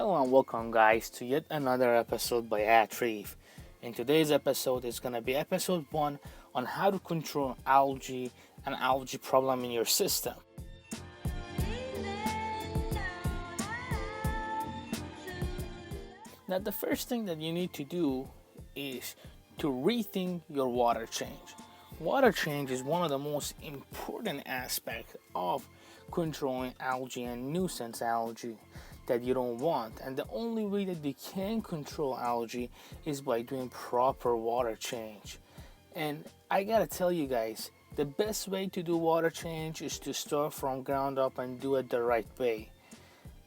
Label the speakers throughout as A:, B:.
A: Hello and welcome guys to yet another episode by Reef. In today's episode is going to be episode 1 on how to control algae and algae problem in your system. Now the first thing that you need to do is to rethink your water change. Water change is one of the most important aspects of controlling algae and nuisance algae that you don't want, and the only way that you can control algae is by doing proper water change. And I gotta tell you guys, the best way to do water change is to start from ground up and do it the right way.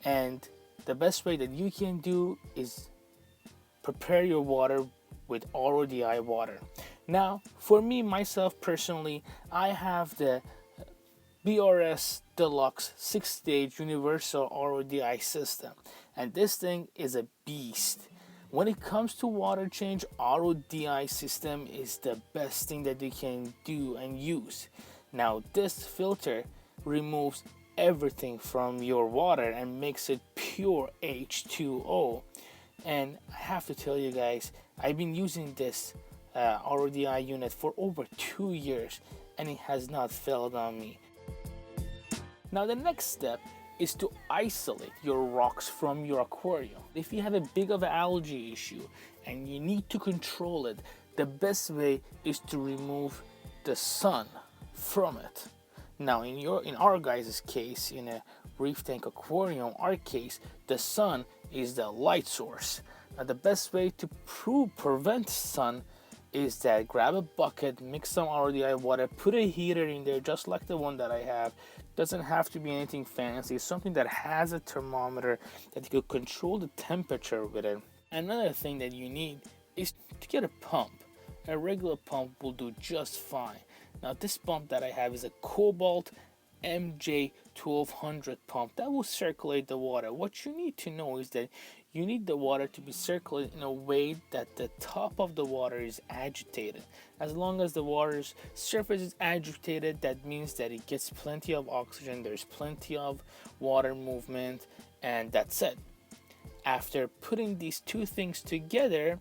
A: And the best way that you can do is prepare your water with RODI water. Now for me myself personally, I have the BRS Deluxe 6-stage universal RODI system, and this thing is a beast. When it comes to water change, RODI system is the best thing that you can do and use. Now this filter removes everything from your water and makes it pure H2O. And I have to tell you guys, I've been using this RODI unit for over 2 years and it has not failed on me. Now the next step is to isolate your rocks from your aquarium. If you have a big of an algae issue and you need to control it, the best way is to remove the sun from it. Now in our guys' case, in a Rethink aquarium, our case, the sun is the light source. Now the best way to prevent sun is that grab a bucket, mix some RODI water, put a heater in there just like the one that I have. Doesn't have to be anything fancy. It's something that has a thermometer that you could control the temperature with it. Another thing that you need is to get a pump. A regular pump will do just fine. Now this pump that I have is a Cobalt MJ1200 pump that will circulate the water. What you need to know is that you need the water to be circulated in a way that the top of the water is agitated. As long as the water's surface is agitated, that means that it gets plenty of oxygen, there's plenty of water movement, and that's it. After putting these two things together,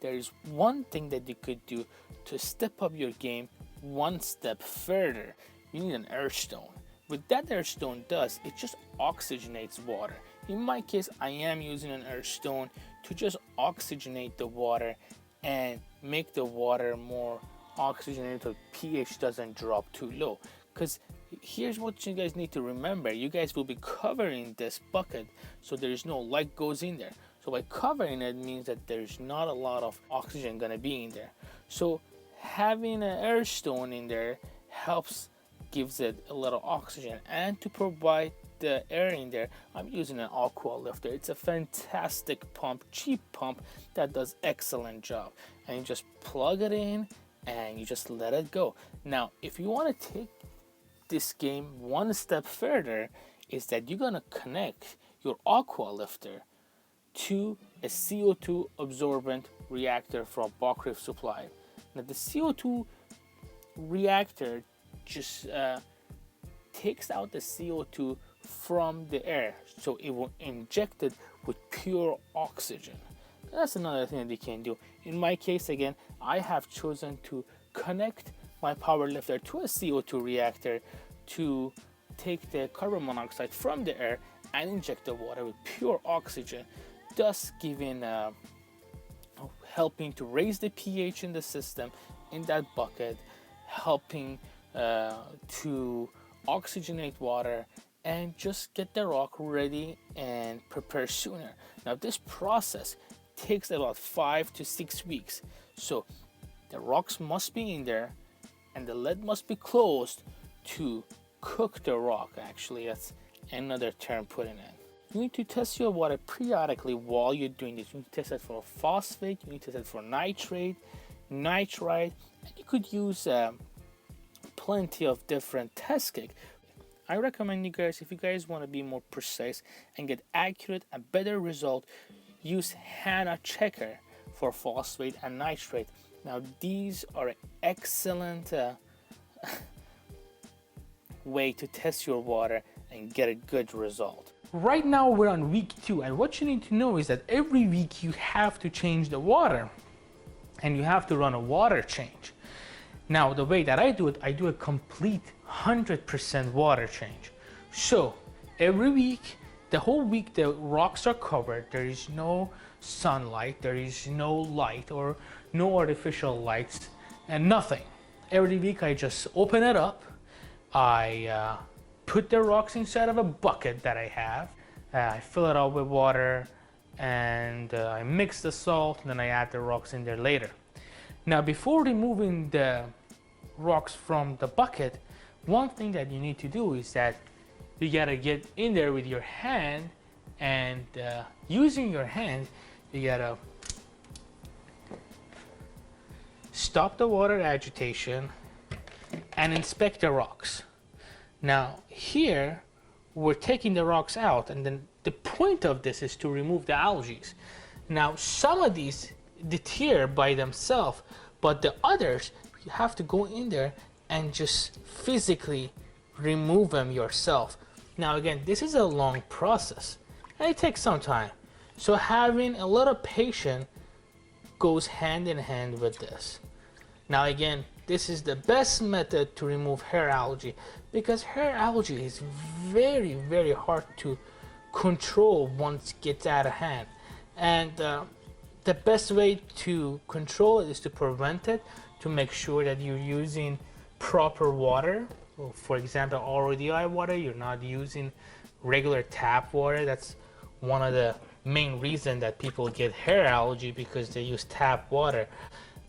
A: there's one thing that you could do to step up your game one step further. You need an earth stone. What that earth stone does, it just oxygenates water. In my case, I am using an earth stone to just oxygenate the water and make the water more oxygenated so pH doesn't drop too low. Because here's what you guys need to remember. You guys will be covering this bucket so there's no light goes in there. So by covering it means that there's not a lot of oxygen gonna be in there. So having an earth stone in there helps, gives it a little oxygen. And to provide the air in there, I'm using an aqua lifter. It's a fantastic pump, cheap pump that does excellent job. And you just plug it in and you just let it go. Now if you want to take this game one step further, is that you're gonna connect your aqua lifter to a CO2 absorbent reactor from Buck Reef Supply. Now the CO2 reactor just takes out the CO2 from the air, so it will inject it with pure oxygen. That's another thing that you can do. In my case, again, I have chosen to connect my power lifter to a CO2 reactor to take the carbon monoxide from the air and inject the water with pure oxygen, thus giving helping to raise the pH in the system in that bucket, helping to oxygenate water and just get the rock ready and prepare sooner. Now this process takes about 5 to 6 weeks, so the rocks must be in there and the lid must be closed to cook the rock. Actually, that's another term put in it. You need to test your water periodically while you're doing this. You need to test it for phosphate, you need to test it for nitrate, nitrite, and you could use plenty of different test kits. I recommend you guys, if you guys want to be more precise and get accurate and better result, use HANA checker for phosphate and nitrate. Now these are excellent way to test your water and get a good result. Right now we're on week 2, and what you need to know is that every week you have to change the water and you have to run a water change. Now the way that I do it, I do a complete 100% water change. So every week, the whole week the rocks are covered, there is no sunlight, there is no light or no artificial lights and nothing. Every week I just open it up, I put the rocks inside of a bucket that I have. I fill it up with water and I mix the salt, and then I add the rocks in there later. Now before removing the rocks from the bucket, one thing that you need to do is that you gotta get in there with your hand, and using your hand you gotta stop the water agitation and inspect the rocks. Now here we're taking the rocks out, and then the point of this is to remove the algae. Now some of these deter by themselves, but the others you have to go in there and just physically remove them yourself. Now again, this is a long process and it takes some time, so having a little patience goes hand in hand with this. Now again, this is the best method to remove hair algae, because hair algae is very hard to control once it gets out of hand, and the best way to control it is to prevent it, to make sure that you're using proper water. For example, RODI water, you're not using regular tap water. That's one of the main reasons that people get hair algae, because they use tap water.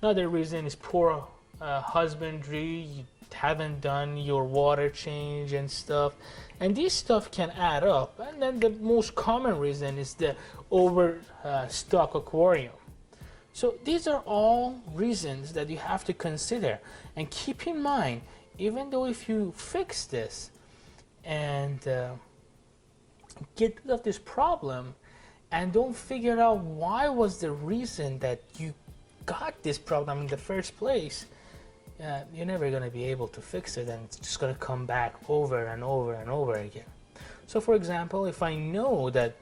A: Another reason is poor husbandry. You haven't done your water change and stuff, and these stuff can add up. And then the most common reason is the overstock aquarium. So these are all reasons that you have to consider, and keep in mind, even though if you fix this and get rid of this problem and don't figure out why was the reason that you got this problem in the first place, you're never going to be able to fix it, and it's just going to come back over and over and over again. So for example, if I know that,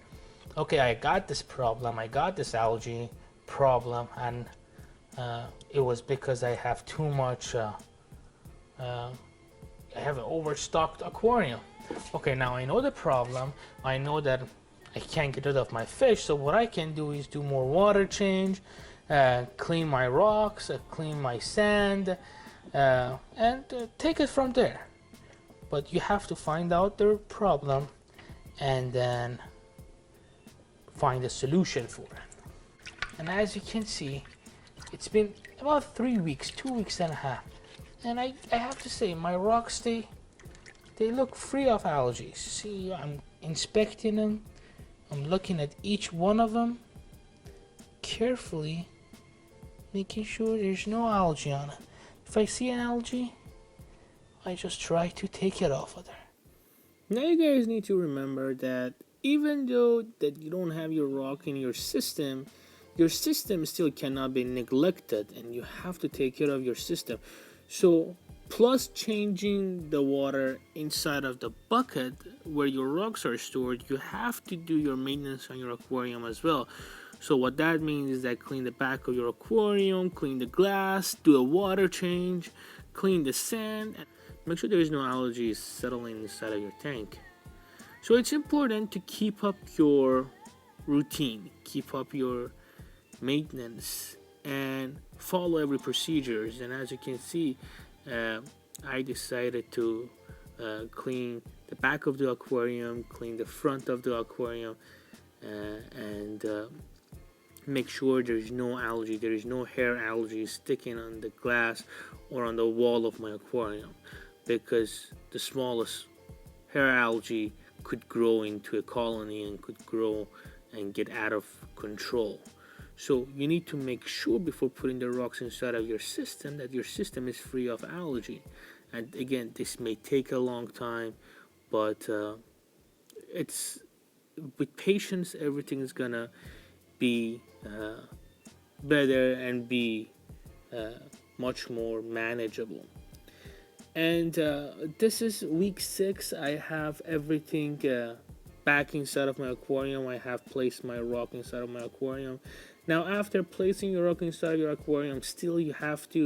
A: okay, I got this problem, I got this algae problem, and it was because I have too much, I have an overstocked aquarium. Okay, now I know the problem, I know that I can't get rid of my fish, so what I can do is do more water change, clean my rocks, clean my sand, and take it from there. But you have to find out the problem and then find a solution for it. And as you can see, it's been about 3 weeks, 2 weeks and a half, and I have to say my rocks, they look free of algae. See, I'm inspecting them, I'm looking at each one of them carefully, making sure there's no algae on it. If I see an algae, I just try to take it off of there.
B: Now you guys need to remember that even though that you don't have your rock in your system still cannot be neglected, and you have to take care of your system. So plus changing the water inside of the bucket where your rocks are stored, you have to do your maintenance on your aquarium as well. So what that means is that clean the back of your aquarium, clean the glass, do a water change, clean the sand, and make sure there is no algae settling inside of your tank. So it's important to keep up your routine, keep up your maintenance, and follow every procedures. And as you can see, I decided to clean the back of the aquarium, clean the front of the aquarium, and make sure there is no algae, there is no hair algae sticking on the glass or on the wall of my aquarium, because the smallest hair algae could grow into a colony and could grow and get out of control. So you need to make sure before putting the rocks inside of your system that your system is free of algae. And again, this may take a long time, but it's with patience, everything is gonna be better and be much more manageable. And this is week 6. I have everything back inside of my aquarium. I have placed my rock inside of my aquarium. Now after placing your rock inside of your aquarium, still you have to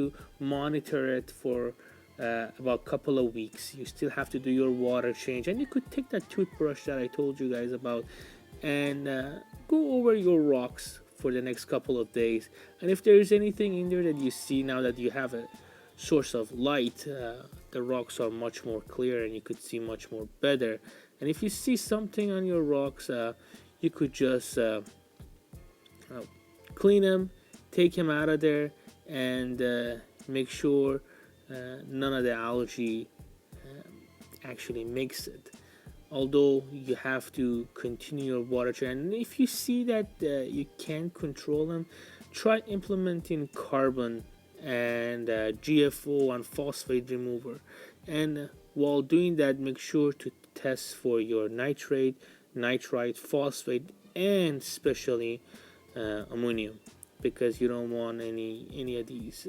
B: monitor it for about a couple of weeks. You still have to do your water change, and you could take that toothbrush that I told you guys about and go over your rocks for the next couple of days. And if there is anything in there that you see, now that you have a source of light, the rocks are much more clear and you could see much more better. And if you see something on your rocks, you could just clean them, take them out of there, and make sure none of the algae actually makes it. Although you have to continue your water change, and if you see that you can't control them, try implementing carbon and GFO and phosphate remover. And while doing that, make sure to test for your nitrate, nitrite, phosphate, and especially ammonium, because you don't want any of these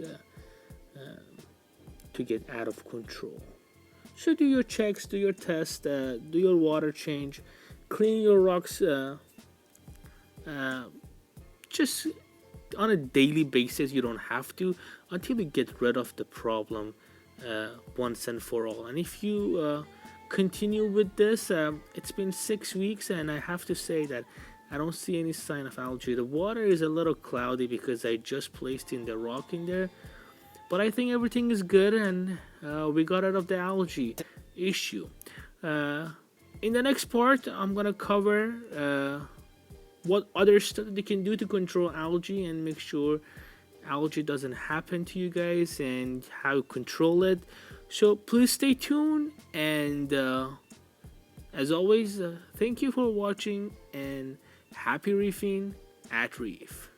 B: to get out of control. So do your checks, do your tests, do your water change, clean your rocks just on a daily basis. You don't have to, until you get rid of the problem once and for all. And if you continue with this, it's been 6 weeks, and I have to say that I don't see any sign of algae. The water is a little cloudy because I just placed in the rock in there, but I think everything is good, and we got out of the algae issue. In the next part, I'm gonna cover what other stuff you can do to control algae and make sure algae doesn't happen to you guys, and how to control it. So please stay tuned, and as always, thank you for watching, and happy reefing at Reef.